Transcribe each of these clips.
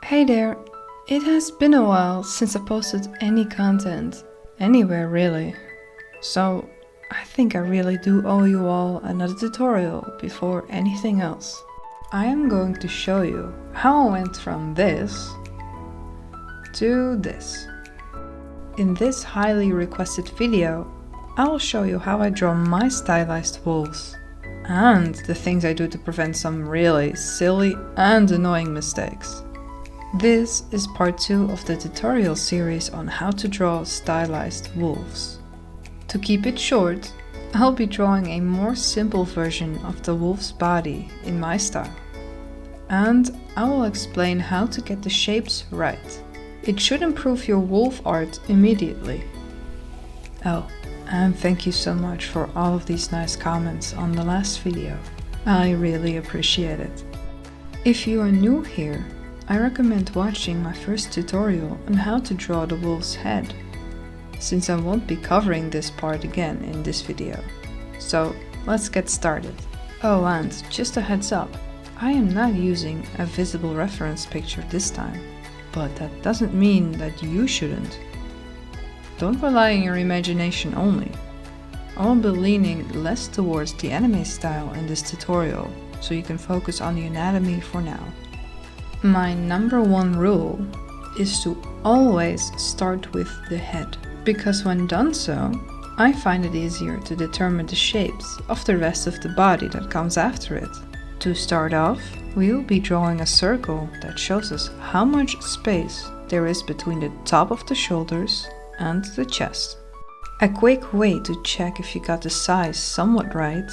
Hey there! It has been a while since I posted any content, anywhere really. So I think I really do owe you all another tutorial before anything else. I am going to show you how I went from this to this. In this highly requested video, I will show you how I draw my stylized wolves and the things I do to prevent some really silly and annoying mistakes. This is part 2 of the tutorial series on how to draw stylized wolves. To keep it short, I'll be drawing a more simple version of the wolf's body in my style. And I will explain how to get the shapes right. It should improve your wolf art immediately. Oh, and thank you so much for all of these nice comments on the last video. I really appreciate it. If you are new here, I recommend watching my first tutorial on how to draw the wolf's head, since I won't be covering this part again in this video. So let's get started. Oh, and just a heads up, I am not using a visible reference picture this time, but that doesn't mean that you shouldn't. Don't rely on your imagination only. I will be leaning less towards the anime style in this tutorial, so you can focus on the anatomy for now. My number one rule is to always start with the head, because when done so, I find it easier to determine the shapes of the rest of the body that comes after it. To start off, we will be drawing a circle that shows us how much space there is between the top of the shoulders and the chest. A quick way to check if you got the size somewhat right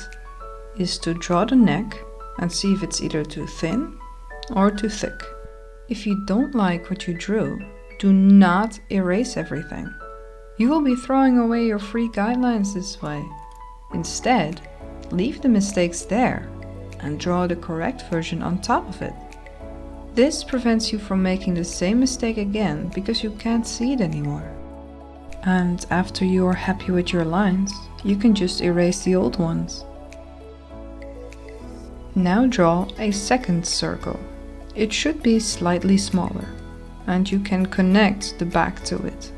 is to draw the neck and see if it's either too thin or too thick. If you don't like what you drew, do not erase everything. You will be throwing away your free guidelines this way. Instead, leave the mistakes there and draw the correct version on top of it. This prevents you from making the same mistake again because you can't see it anymore. And after you are happy with your lines, you can just erase the old ones. Now draw a second circle. It should be slightly smaller, and you can connect the back to it.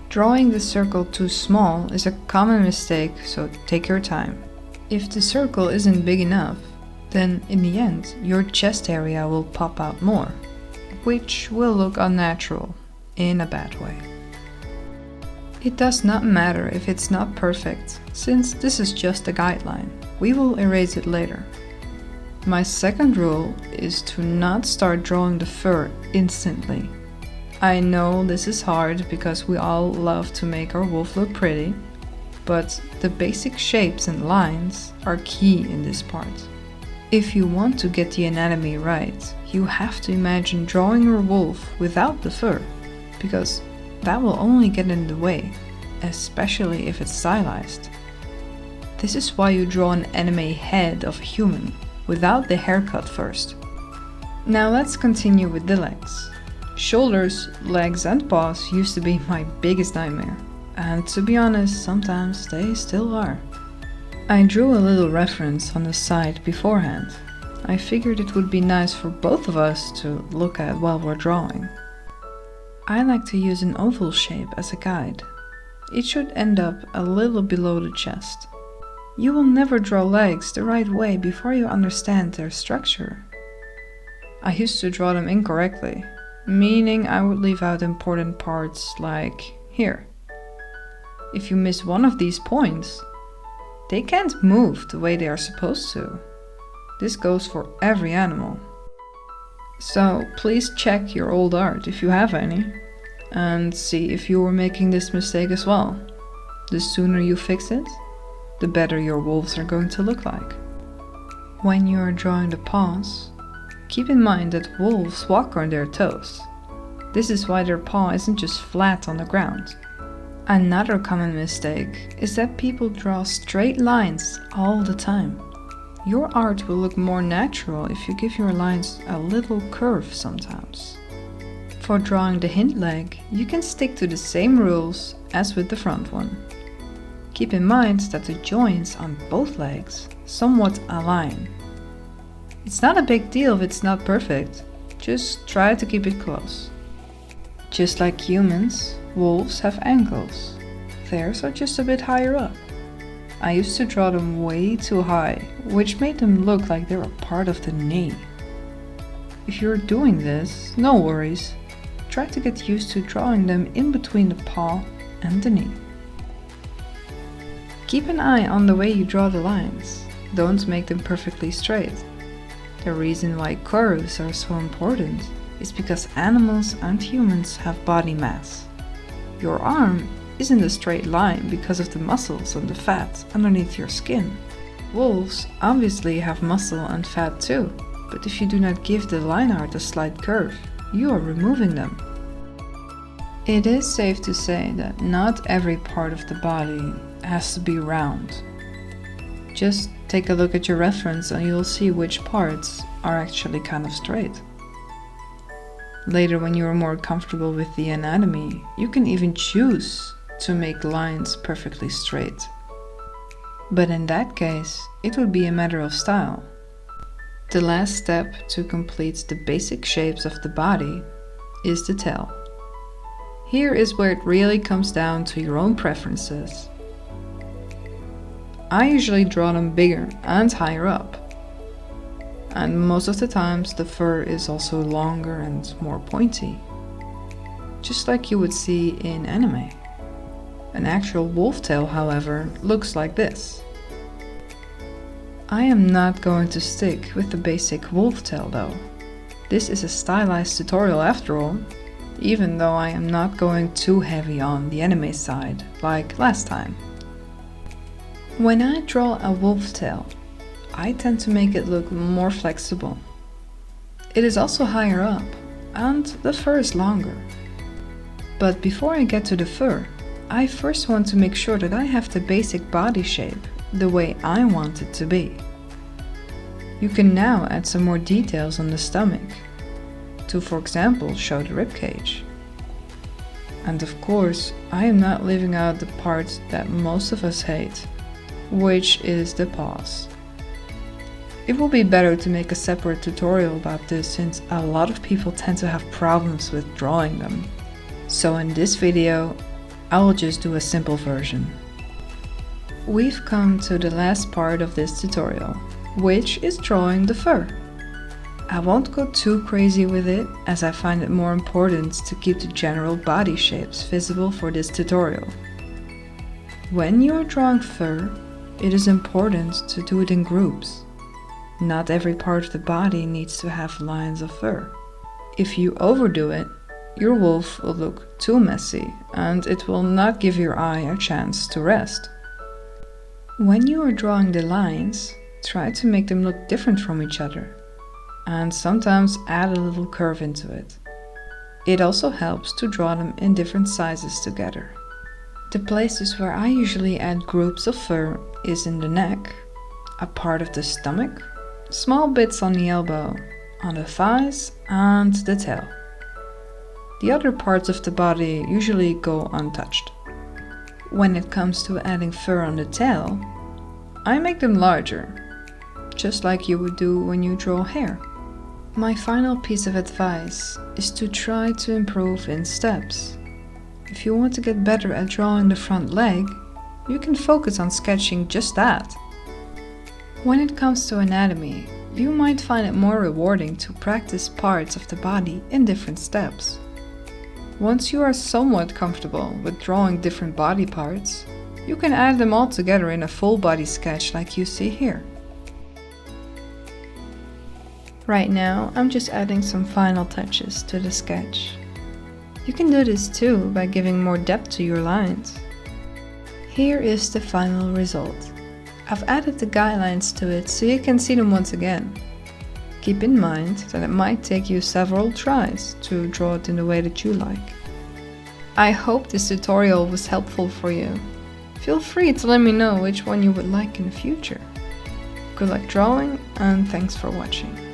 Drawing the circle too small is a common mistake, so take your time. If the circle isn't big enough, then in the end your chest area will pop out more, which will look unnatural in a bad way. It does not matter if it's not perfect, since this is just a guideline. We will erase it later. My second rule is to not start drawing the fur instantly. I know this is hard because we all love to make our wolf look pretty, but the basic shapes and lines are key in this part. If you want to get the anatomy right, you have to imagine drawing your wolf without the fur, because that will only get in the way, especially if it's stylized. This is why you draw an anime head of a human, without the haircut first. Now let's continue with the legs. Shoulders, legs and paws used to be my biggest nightmare, and to be honest, sometimes they still are. I drew a little reference on the side beforehand. I figured it would be nice for both of us to look at while we're drawing. I like to use an oval shape as a guide. It should end up a little below the chest. You will never draw legs the right way before you understand their structure. I used to draw them incorrectly, meaning I would leave out important parts like here. If you miss one of these points, they can't move the way they are supposed to. This goes for every animal. So please check your old art if you have any, and see if you were making this mistake as well. The sooner you fix it, the better your wolves are going to look like. When you are drawing the paws, keep in mind that wolves walk on their toes. This is why their paw isn't just flat on the ground. Another common mistake is that people draw straight lines all the time. Your art will look more natural if you give your lines a little curve sometimes. For drawing the hind leg, you can stick to the same rules as with the front one. Keep in mind that the joints on both legs somewhat align. It's not a big deal if it's not perfect, Just try to keep it close. Just like humans, wolves have ankles. Theirs are just a bit higher up. I used to draw them way too high, which made them look like they were part of the knee. If you're doing this, no worries. Try to get used to drawing them in between the paw and the knee. Keep an eye on the way you draw the lines. Don't make them perfectly straight. The reason why curves are so important is because animals and humans have body mass. Your arm isn't a straight line because of the muscles and the fat underneath your skin. Wolves obviously have muscle and fat too, but if you do not give the line art a slight curve, you are removing them. It is safe to say that not every part of the body has to be round. Just take a look at your reference and you'll see which parts are actually kind of straight. Later, when you are more comfortable with the anatomy, you can even choose to make lines perfectly straight. But in that case, it would be a matter of style. The last step to complete the basic shapes of the body is the tail. Here is where it really comes down to your own preferences. I usually draw them bigger and higher up. And most of the times the fur is also longer and more pointy. Just like you would see in anime. An actual wolf tail, however, looks like this. I am not going to stick with the basic wolf tail though. This is a stylized tutorial after all, even though I am not going too heavy on the anime side, like last time. When I draw a wolf tail, I tend to make it look more flexible. It is also higher up, and the fur is longer. But before I get to the fur, I first want to make sure that I have the basic body shape the way I want it to be. You can now add some more details on the stomach, to for example show the ribcage. And of course, I am not leaving out the part that most of us hate, which is the paws. It will be better to make a separate tutorial about this since a lot of people tend to have problems with drawing them. So in this video, I will just do a simple version. We've come to the last part of this tutorial, which is drawing the fur. I won't go too crazy with it as I find it more important to keep the general body shapes visible for this tutorial. When you are drawing fur, it is important to do it in groups. Not every part of the body needs to have lines of fur. If you overdo it, your wolf will look too messy and it will not give your eye a chance to rest. When you are drawing the lines, try to make them look different from each other and sometimes add a little curve into it. It also helps to draw them in different sizes together. The places where I usually add groups of fur is in the neck, a part of the stomach, small bits on the elbow, on the thighs and the tail. The other parts of the body usually go untouched. When it comes to adding fur on the tail, I make them larger, just like you would do when you draw hair. My final piece of advice is to try to improve in steps. If you want to get better at drawing the front leg, you can focus on sketching just that. When it comes to anatomy, you might find it more rewarding to practice parts of the body in different steps. Once you are somewhat comfortable with drawing different body parts, you can add them all together in a full body sketch like you see here. Right now, I'm just adding some final touches to the sketch. You can do this too by giving more depth to your lines. Here is the final result. I've added the guidelines to it so you can see them once again. Keep in mind that it might take you several tries to draw it in the way that you like. I hope this tutorial was helpful for you. Feel free to let me know which one you would like in the future. Good luck drawing and thanks for watching.